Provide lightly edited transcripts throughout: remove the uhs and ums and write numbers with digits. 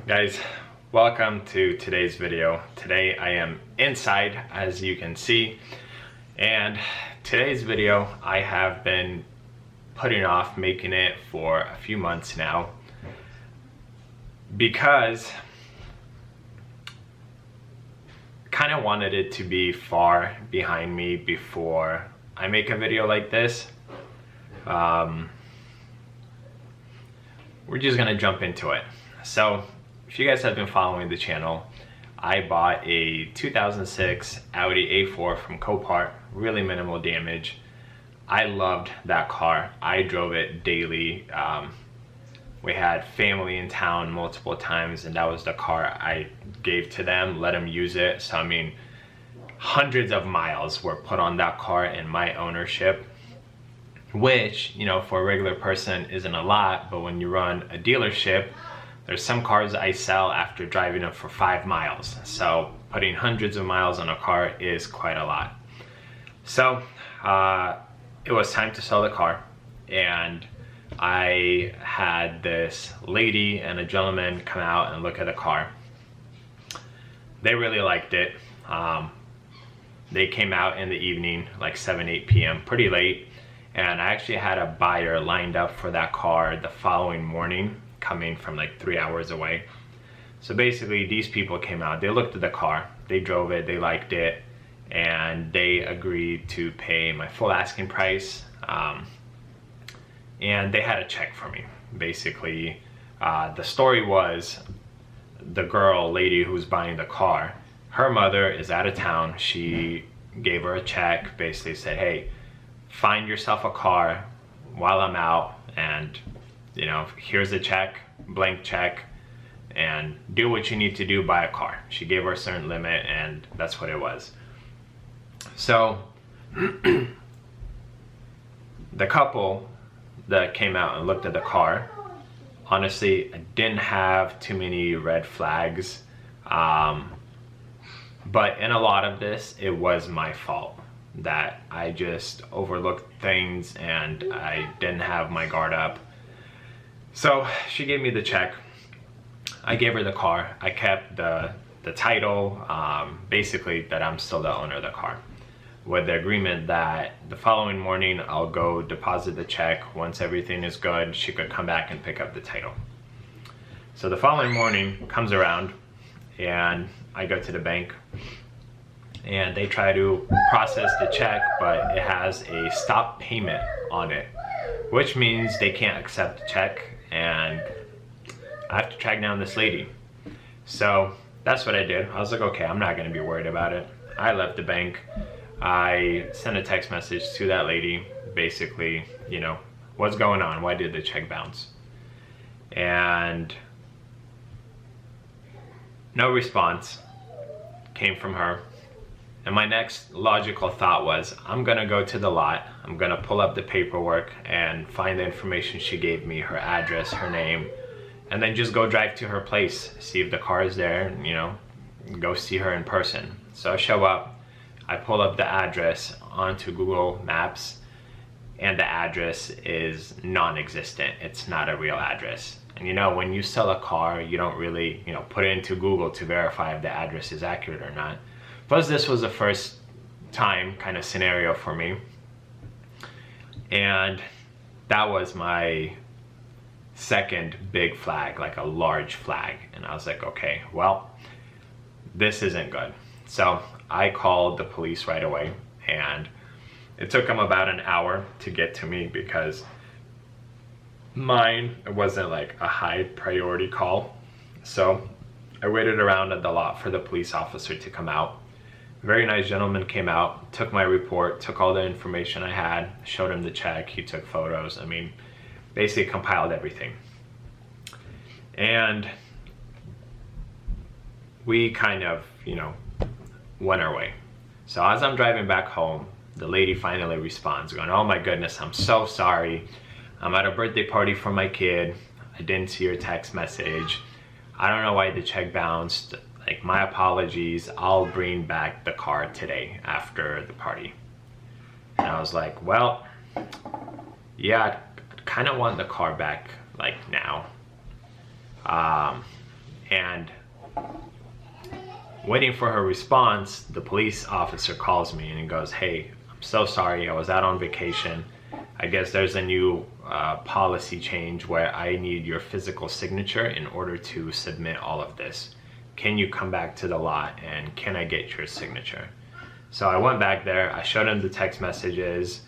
Guys, welcome to today's video. Today I am inside, as you can see, and today's video I have been putting off making it for a few months now because I kind of wanted it to be far behind me before I make a video like this. We're just gonna jump into it. So if you guys have been following the channel, I bought a 2006 Audi A4 from Copart, really minimal damage. I loved that car. I drove it daily. We had family in town multiple times, and that was the car I gave to them, let them use it. So I mean, hundreds of miles were put on that car in my ownership, which, you know, for a regular person isn't a lot, but when you run a dealership, there's some cars I sell after driving them for 5 miles. So putting hundreds of miles on a car is quite a lot. So it was time to sell the car, and I had this lady and a gentleman come out and look at the car. They really liked it. They came out in the evening, like 7-8 p.m., pretty late, and I actually had a buyer lined up for that car the following morning, coming from like 3 hours away. So basically these people came out, they looked at the car, they drove it, they liked it, and they agreed to pay my full asking price, and they had a check for me. Basically, the story was the lady who was buying the car, her mother is out of town. She gave her a check, basically said, hey, find yourself a car while I'm out, and you know, here's a check, blank check, and do what you need to do, buy a car. She gave her a certain limit, and that's what it was. So the couple that came out and looked at the car, honestly, I didn't have too many red flags, but in a lot of this, it was my fault that I just overlooked things and I didn't have my guard up. So she gave me the check, I gave her the car, I kept the title, basically that I'm still the owner of the car, with the agreement that the following morning I'll go deposit the check. Once everything is good, she could come back and pick up the title. So the following morning comes around and I go to the bank and they try to process the check, but it has a stop payment on it, which means they can't accept the check, and I have to track down this lady. So that's what I did. I was like, okay, I'm not gonna be worried about it. I left the bank. I sent a text message to that lady, basically, you know, what's going on? Why did the check bounce? And no response came from her. And my next logical thought was, I'm gonna go to the lot, I'm gonna pull up the paperwork and find the information she gave me, her address, her name, and then just go drive to her place, see if the car is there, and, you know, go see her in person. So I show up, I pull up the address onto Google Maps, and the address is non-existent. It's not a real address. And you know, when you sell a car, you don't really, you know, put it into Google to verify if the address is accurate or not. Plus, this was the first time kind of scenario for me, and that was my second big flag, like a large flag. And I was like, okay, well, this isn't good. So I called the police right away, and it took them about an hour to get to me because mine wasn't like a high priority call. So I waited around at the lot for the police officer to come out. Very nice gentleman came out, took my report, took all the information I had, showed him the check, he took photos. I mean, basically compiled everything. And we kind of, you know, went our way. So as I'm driving back home, the lady finally responds, going, oh my goodness, I'm so sorry. I'm at a birthday party for my kid. I didn't see your text message. I don't know why the check bounced. Like, my apologies. I'll bring back the car today after the party. And I was like, well, yeah, I kind of want the car back like now. And waiting for her response, the police officer calls me and he goes, "Hey, I'm so sorry, I was out on vacation. I guess there's a new policy change where I need your physical signature in order to submit all of this. Can you come back to the lot and can I get your signature?" So I went back there, I showed him the text messages,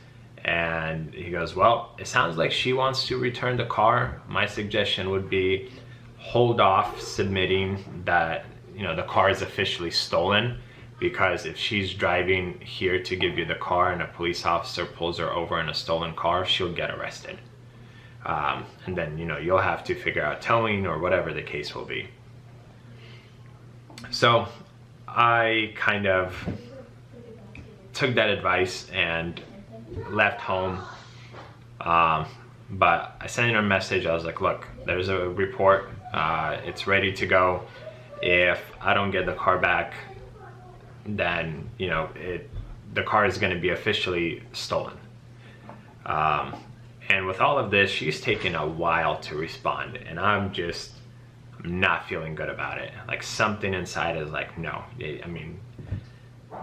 and he goes, "Well, it sounds like she wants to return the car. My suggestion would be hold off submitting that, you know, the car is officially stolen, because if she's driving here to give you the car and a police officer pulls her over in a stolen car, she'll get arrested. And then, you know, you'll have to figure out towing or whatever the case will be." So I kind of took that advice and left home. But I sent her a message. I was like, "Look, there's a report. It's ready to go. If I don't get the car back, then, you know, the car is going to be officially stolen." And with all of this, she's taken a while to respond, and I'm not feeling good about it. Like, something inside is like, no, I mean,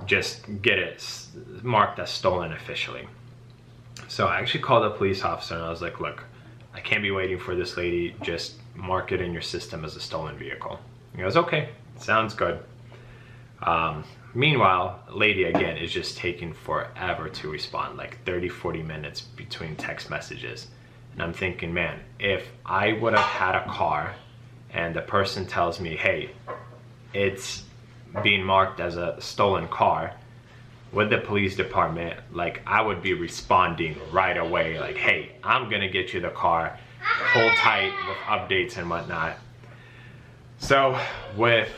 just get it marked as stolen officially. So I actually called the police officer and I was like, "Look, I can't be waiting for this lady. Just mark it in your system as a stolen vehicle." He goes, "Okay, sounds good." Meanwhile, lady again is just taking forever to respond, like 30-40 minutes between text messages. And I'm thinking, man, if I would have had a car and the person tells me, "Hey, it's being marked as a stolen car," with the police department, like, I would be responding right away, like, "Hey, I'm gonna get you the car, hold tight," with updates and whatnot. So with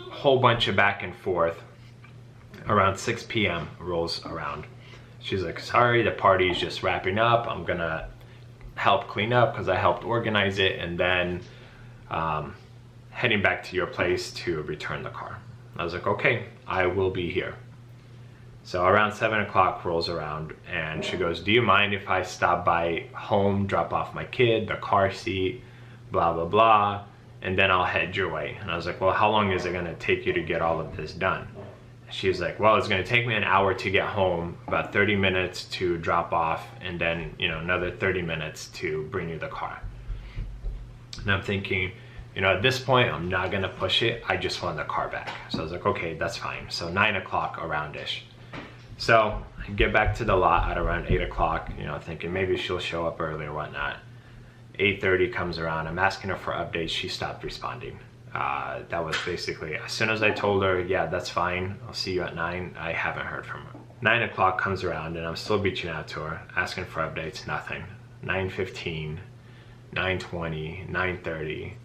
a whole bunch of back and forth, around 6 p.m. rolls around. She's like, "Sorry, the party is just wrapping up. I'm gonna help clean up because I helped organize it, and then heading back to your place to return the car." I was like, "Okay, I will be here." So around 7 o'clock rolls around and she goes, "Do you mind if I stop by home, drop off my kid, the car seat, blah, blah, blah, and then I'll head your way?" And I was like, "Well, how long is it gonna take you to get all of this done?" She was like, "Well, it's gonna take me an hour to get home, about 30 minutes to drop off, and then, you know, another 30 minutes to bring you the car." And I'm thinking, you know, at this point, I'm not gonna push it. I just want the car back. So I was like, "Okay, that's fine." So 9 o'clock around-ish. So I get back to the lot at around 8 o'clock, you know, thinking maybe she'll show up early or whatnot. 8:30 comes around. I'm asking her for updates. She stopped responding. That was basically, as soon as I told her, "Yeah, that's fine, I'll see you at 9, I haven't heard from her. 9 o'clock comes around and I'm still reaching out to her, asking for updates, nothing. 9:15, 9:20, 9:30.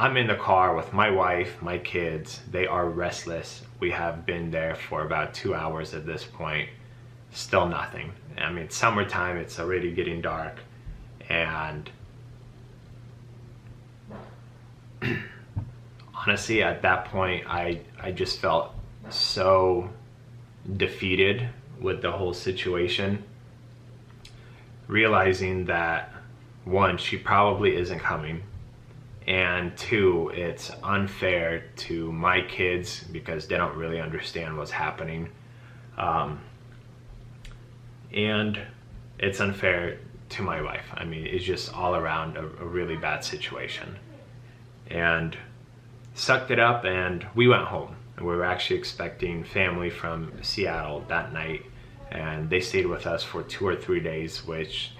I'm in the car with my wife, my kids. They are restless. We have been there for about 2 hours at this point. Still nothing. I mean, summertime, it's already getting dark. And honestly, at that point, I just felt so defeated with the whole situation. Realizing that, one, she probably isn't coming. And two, it's unfair to my kids because they don't really understand what's happening. And it's unfair to my wife. I mean, it's just all around a really bad situation. And sucked it up and we went home. And we were actually expecting family from Seattle that night. And they stayed with us for 2 or 3 days, which,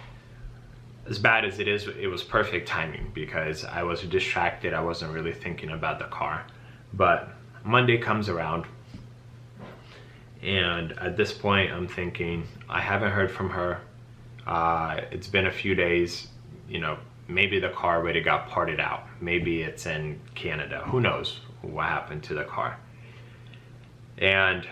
as bad as it is, it was perfect timing because I was distracted. I wasn't really thinking about the car. But Monday comes around, and at this point I'm thinking, I haven't heard from her. It's been a few days, you know, maybe the car already got parted out. Maybe it's in Canada. Who knows what happened to the car? And,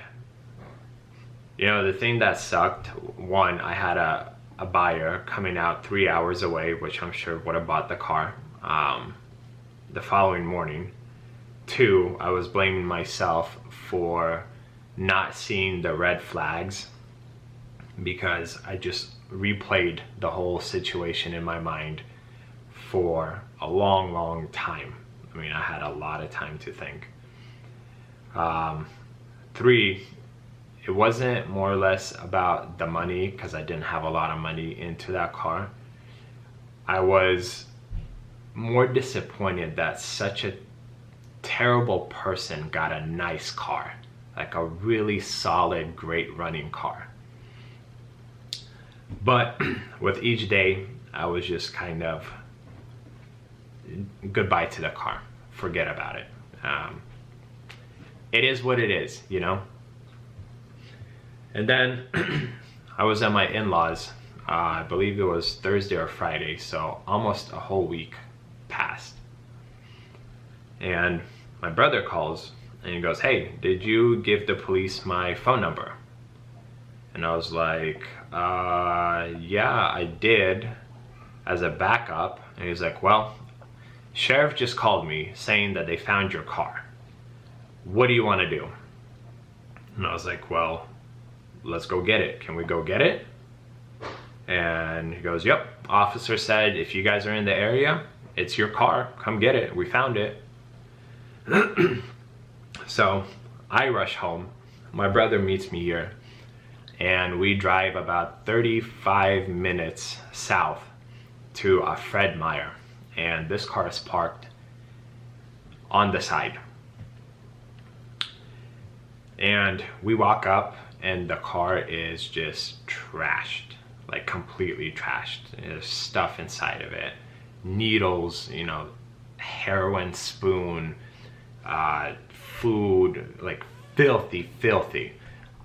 you know, the thing that sucked, one, I had a buyer coming out 3 hours away, which I'm sure would have bought the car the following morning. Two, I was blaming myself for not seeing the red flags because I just replayed the whole situation in my mind for a long time. I mean, I had a lot of time to think. 3, it wasn't more or less about the money, because I didn't have a lot of money into that car. I was more disappointed that such a terrible person got a nice car, like a really solid, great running car. But with each day, I was just kind of goodbye to the car, forget about it. It is what it is, you know? And then I was at my in-laws, I believe it was Thursday or Friday, so almost a whole week passed. And my brother calls and he goes, "Hey, did you give the police my phone number?" And I was like, yeah, I did, as a backup. And he's like, "Well, sheriff just called me saying that they found your car. What do you want to do?" And I was like, "Well, let's go get it. Can we go get it?" And he goes, "Yep, officer said if you guys are in the area, it's your car, come get it, we found it." So I rush home, my brother meets me here, and we drive about 35 minutes south to a Fred Meyer, and this car is parked on the side. And we walk up and the car is just trashed, like completely trashed. There's stuff inside of it, needles, you know, heroin spoon, food, like filthy.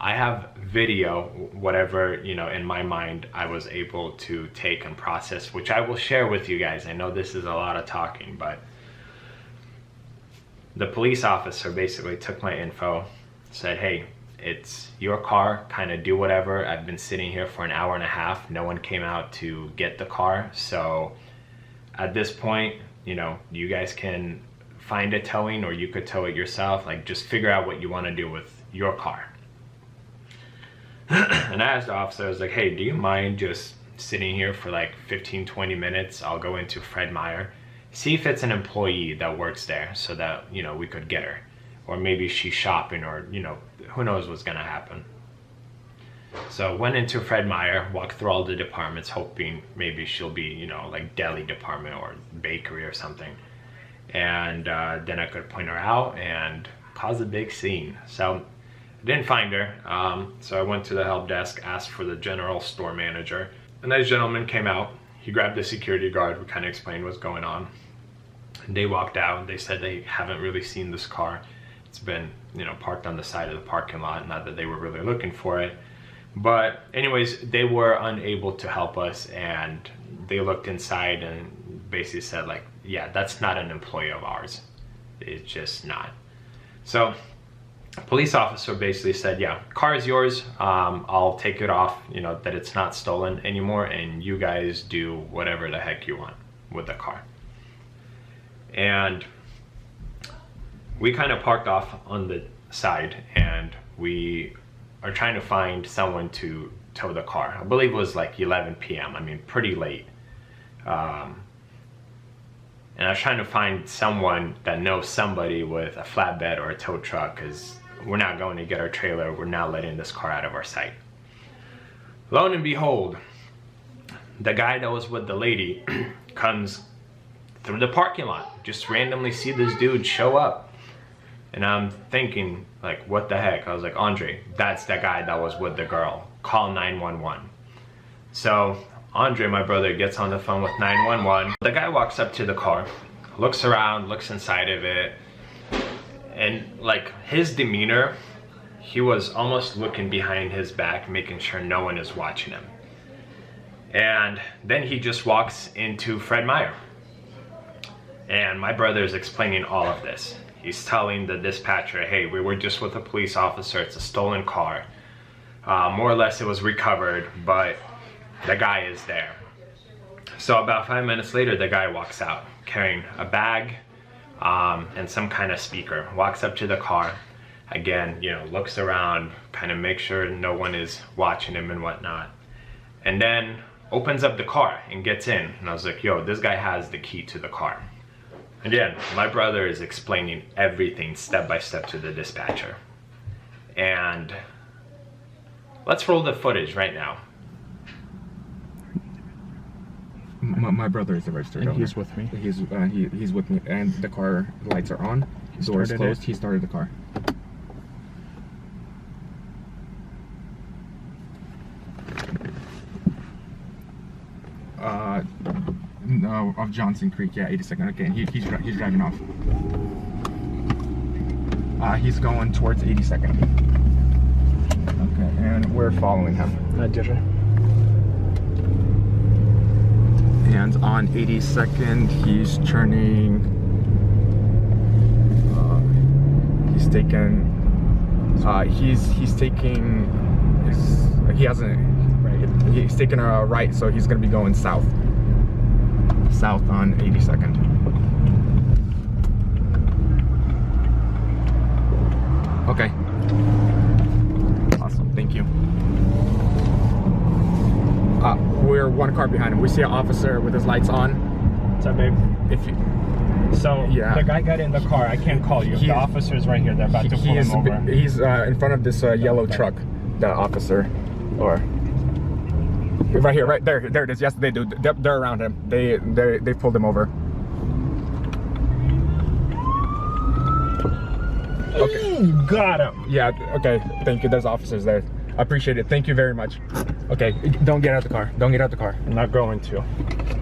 I have video, whatever, you know, in my mind I was able to take and process, which I will share with you guys. I know this is a lot of talking, but the police officer basically took my info, said, "Hey, it's your car, kind of do whatever. I've been sitting here for an hour and a half. No one came out to get the car. So at this point, you know, you guys can find a towing or you could tow it yourself. Like, just figure out what you want to do with your car." And I asked the officer, I was like, "Hey, do you mind just sitting here for like 15-20 minutes? I'll go into Fred Meyer, see if it's an employee that works there so that, you know, we could get her. Or maybe she's shopping, or, you know, who knows what's gonna happen." So went into Fred Meyer, walked through all the departments, hoping maybe she'll be, you know, like deli department or bakery or something. And then I could point her out and cause a big scene. So I didn't find her. So I went to the help desk, asked for the general store manager. A nice gentleman came out. He grabbed the security guard. We kind of explained what's going on. And they walked out. They said they haven't really seen this car. It's been, you know, parked on the side of the parking lot. Not that they were really looking for it. But anyways, they were unable to help us, and they looked inside and basically said, like, "Yeah, that's not an employee of ours. It's just not." So a police officer basically said, "Yeah, car is yours. I'll take it off, you know, that it's not stolen anymore, and you guys do whatever the heck you want with the car." And we kind of parked off on the side, and we are trying to find someone to tow the car. I believe it was like 11 p.m. I mean, pretty late. And I was trying to find someone that knows somebody with a flatbed or a tow truck, because we're not going to get our trailer. We're not letting this car out of our sight. Lo and behold, the guy that was with the lady comes through the parking lot. Just randomly see this dude show up. And I'm thinking, like, what the heck? I was like, "Andre, that's the guy that was with the girl. Call 911. So Andre, my brother, gets on the phone with 911. The guy walks up to the car, looks around, looks inside of it. And like, his demeanor, he was almost looking behind his back, making sure no one is watching him. And then he just walks into Fred Meyer. And my brother is explaining all of this. He's telling the dispatcher, "Hey, we were just with a police officer. It's a stolen car. More or less it was recovered, but the guy is there." So about 5 minutes later, the guy walks out carrying a bag and some kind of speaker. Walks up to the car. Again, you know, looks around, kind of makes sure no one is watching him and whatnot. And then opens up the car and gets in. And I was like, "Yo, this guy has the key to the car." Again, my brother is explaining everything step by step to the dispatcher. And let's roll the footage right now. My brother is the registered owner. He's with me. He's with me, and the car lights are on. Doors closed. He started the car. No, of Johnson Creek, yeah, 82nd. Okay, he's driving off. He's going towards 82nd. Okay, and we're following him. And on 82nd, he's turning. He's taking. He's taking. He hasn't. Right. He's taking a right, so he's gonna be going south. South on 82nd. Okay. Awesome. Thank you. We're one car behind him. We see an officer with his lights on. What's up, babe? If you, So yeah. The guy got in the car. I can't call you. The officer's right here. They're about to pull him over. He's in front of this yellow truck. The officer, or right here, right there. There it is. Yes, they do. They're around him. They pulled him over. Okay. You got him. Yeah. Okay. Thank you. There's officers there. I appreciate it. Thank you very much. Okay. Don't get out of the car. Don't get out of the car. I'm not going to.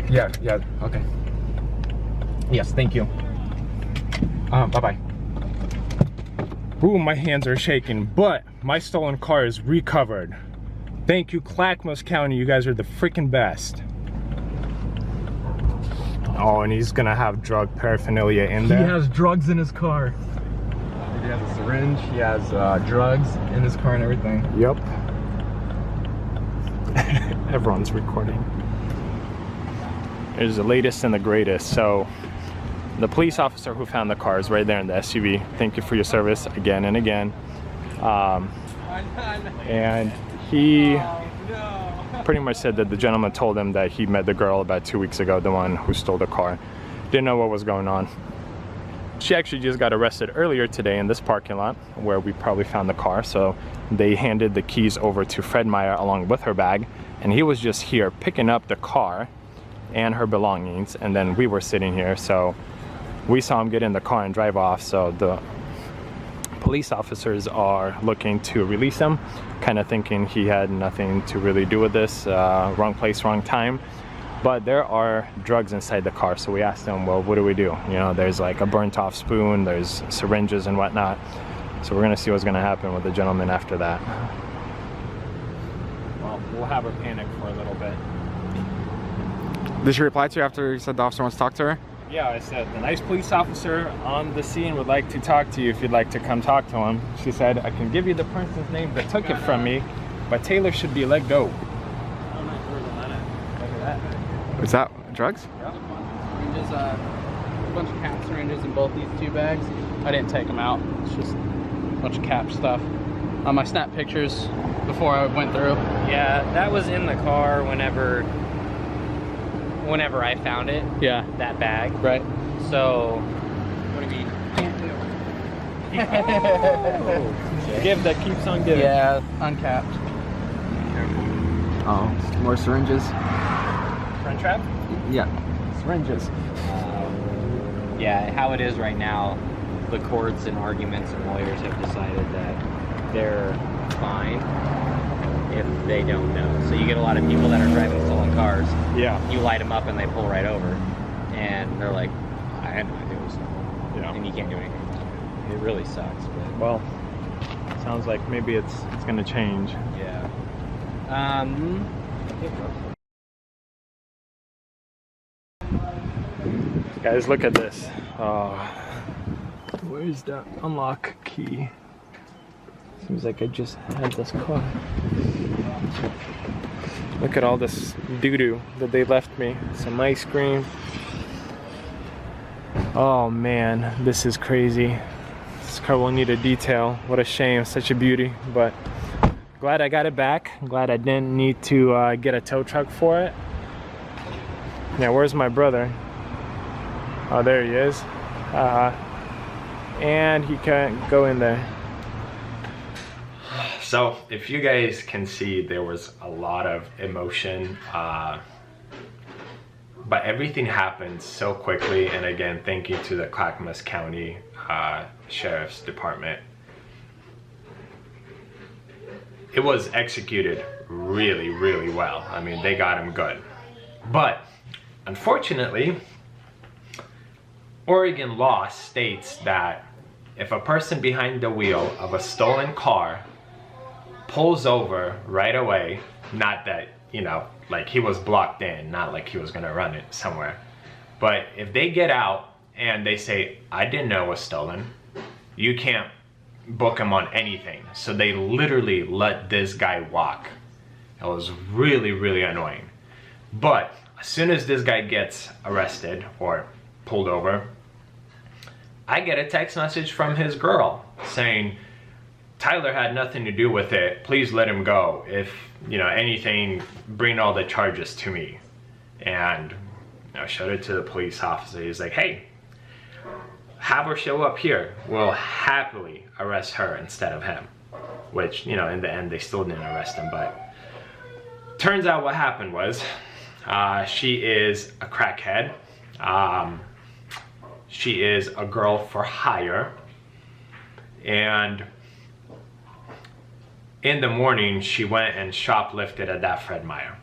Yeah. Yeah. Okay. Yes. Thank you. Bye bye. Ooh, my hands are shaking, but my stolen car is recovered. Thank you, Clackamas County. You guys are the freaking best. Oh, and he's gonna have drug paraphernalia in there. He has drugs in his car. He has a syringe. He has drugs in his car and everything. Yep. Everyone's recording. Here's the latest and the greatest. So, the police officer who found the car is right there in the SUV. Thank you for your service again and again. And he pretty much said that the gentleman told him that he met the girl about 2 weeks ago, the one who stole the car. Didn't know what was going on. She actually just got arrested earlier today in this parking lot where we probably found the car. So they handed the keys over to Fred Meyer along with her bag, and he was just here picking up the car and her belongings, and then we were sitting here, so we saw him get in the car and drive off. So the police officers are looking to release him, kind of thinking he had nothing to really do with this, wrong place, wrong time. But there are drugs inside the car, so we asked him, well, what do we do? You know, there's like a burnt off spoon, there's syringes and whatnot. So we're gonna see what's gonna happen with the gentleman after that. Well, we'll have her panic for a little bit. Did she reply to you after you said the officer wants to talk to her? Yeah, I said, the nice police officer on the scene would like to talk to you if you'd like to come talk to him. She said, I can give you the person's name that took it from me, but Taylor should be let go. Is that drugs? Yep. Syringes, a bunch of cap syringes in both these two bags. I didn't take them out. It's just a bunch of cap stuff. I snapped pictures before I went through. Yeah, that was in the car whenever I found it. Yeah. That bag. Right. So, What do you mean? Give that keeps on giving. Yeah, uncapped. Oh, more syringes? Friend trap? Yeah, syringes. yeah, how it is right now, the courts and arguments and lawyers have decided that they're fine if they don't know. So you get a lot of people that are driving stolen cars. Yeah. You light them up and they pull right over, and they're like, I had no idea it was stolen. Yeah. And you can't do anything. It really sucks, but Well, sounds like maybe it's gonna change. yeah. Guys, look at this. Where's that unlock key? Seems like I just had this car. Look at all this doo-doo that they left me. Some ice cream. Oh man, this is crazy. This car will need a detail. What a shame, such a beauty. But glad I got it back. Glad I didn't need to get a tow truck for it. Now, where's my brother? Oh, there he is. And he can't go in there. So if you guys can see, there was a lot of emotion, but everything happened so quickly. And again, thank you to the Clackamas County Sheriff's Department. It was executed really, really well. I mean, they got him good. But unfortunately, Oregon law states that if a person behind the wheel of a stolen car pulls over right away, not that, you know, like he was blocked in, not like he was gonna run it somewhere, but if they get out and they say, I didn't know it was stolen, you can't book him on anything. So they literally let this guy walk. It was really, really annoying. But as soon as this guy gets arrested or pulled over, I get a text message from his girl saying, Tyler had nothing to do with it. Please let him go. If, you know, anything, bring all the charges to me. And I showed it to the police officer. He's like, hey, have her show up here. We'll happily arrest her instead of him. Which, you know, in the end, they still didn't arrest him. But turns out what happened was she is a crackhead. She is a girl for hire. And in the morning, she went and shoplifted at that Fred Meyer.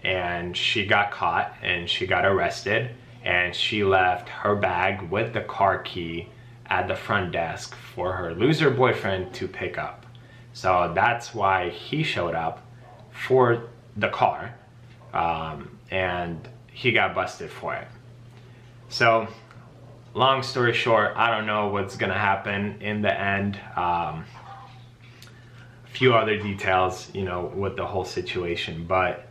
And she got caught and she got arrested. And she left her bag with the car key at the front desk for her loser boyfriend to pick up. So that's why he showed up for the car. And he got busted for it. So long story short, I don't know what's gonna happen in the end. A few other details, you know, with the whole situation, but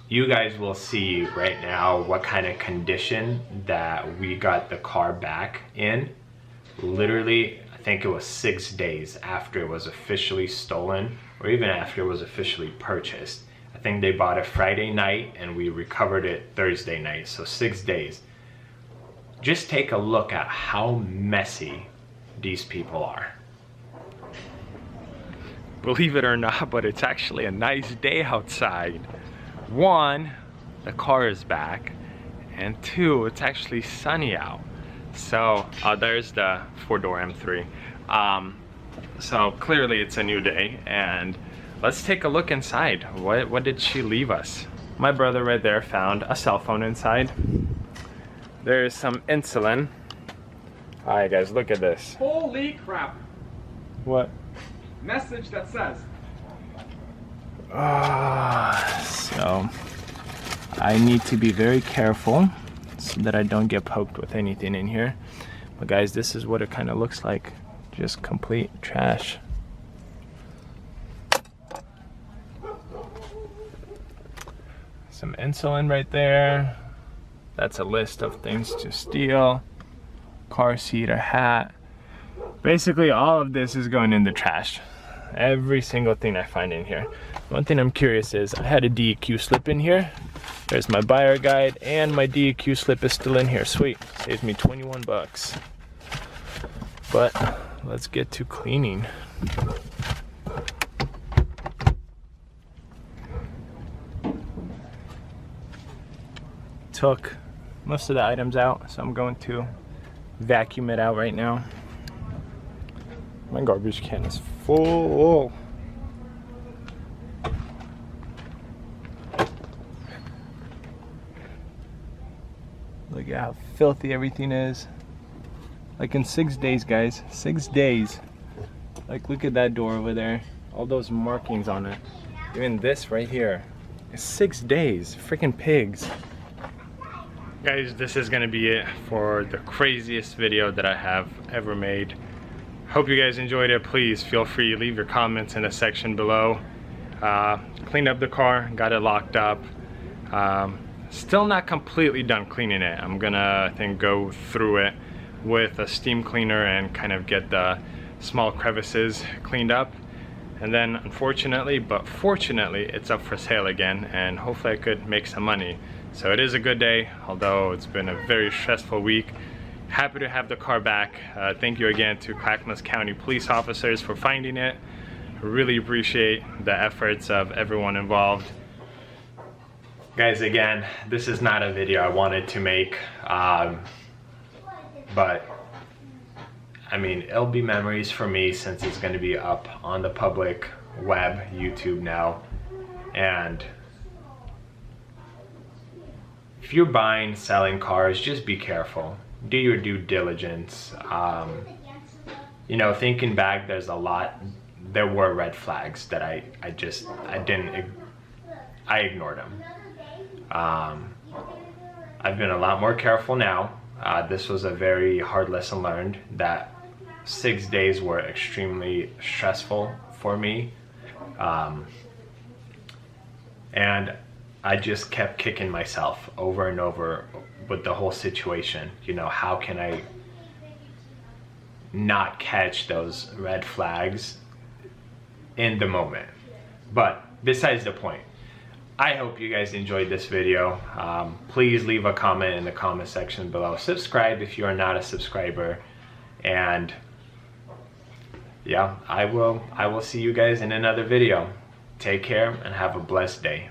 you guys will see right now what kind of condition that we got the car back in. Literally, I think it was 6 days after it was officially stolen, or even after it was officially purchased. I think they bought it Friday night and we recovered it Thursday night, so 6 days. Just take a look at how messy these people are. Believe it or not, but it's actually a nice day outside. One, the car is back, and two, it's actually sunny out. So there's the 4-door M3. So clearly it's a new day, and let's take a look inside. What did she leave us? My brother right there found a cell phone inside. There's some insulin. All right, guys, look at this. Holy crap. What? Message that says. So I need to be very careful so that I don't get poked with anything in here. But guys, this is what it kind of looks like. Just complete trash. Some insulin right there. That's a list of things to steal. Car seat or hat. Basically all of this is going in the trash. Every single thing I find in here. One thing I'm curious is, I had a DEQ slip in here. There's my buyer guide, and my DEQ slip is still in here. Sweet, saves me 21 bucks. But let's get to cleaning. Took most of the items out, so I'm going to vacuum it out right now. My garbage can is full. Look at how filthy everything is. Like in 6 days, guys. 6 days. Like, look at that door over there. All those markings on it. Even this right here. It's 6 days. Freaking pigs. Guys, this is gonna be it for the craziest video that I have ever made. Hope you guys enjoyed it. Please feel free to leave your comments in the section below. Cleaned up the car, got it locked up. Still not completely done cleaning it. I'm gonna, I think, go through it with a steam cleaner and kind of get the small crevices cleaned up. And then unfortunately, but fortunately, it's up for sale again, and hopefully I could make some money. So it is a good day, although it's been a very stressful week. Happy to have the car back. Thank you again to Clackamas County police officers for finding it. Really appreciate the efforts of everyone involved. Guys, again, this is not a video I wanted to make, but I mean, it'll be memories for me since it's going to be up on the public web, YouTube now. And if you're buying, selling cars, just be careful. Do your due diligence. You know, thinking back, there were red flags that I ignored them. I've been a lot more careful now. This was a very hard lesson learned, that 6 days were extremely stressful for me. And I just kept kicking myself over and over with the whole situation. You know, how can I not catch those red flags in the moment? But besides the point, I hope you guys enjoyed this video. Please leave a comment in the comment section below. Subscribe if you are not a subscriber. And yeah, I will see you guys in another video. Take care and have a blessed day.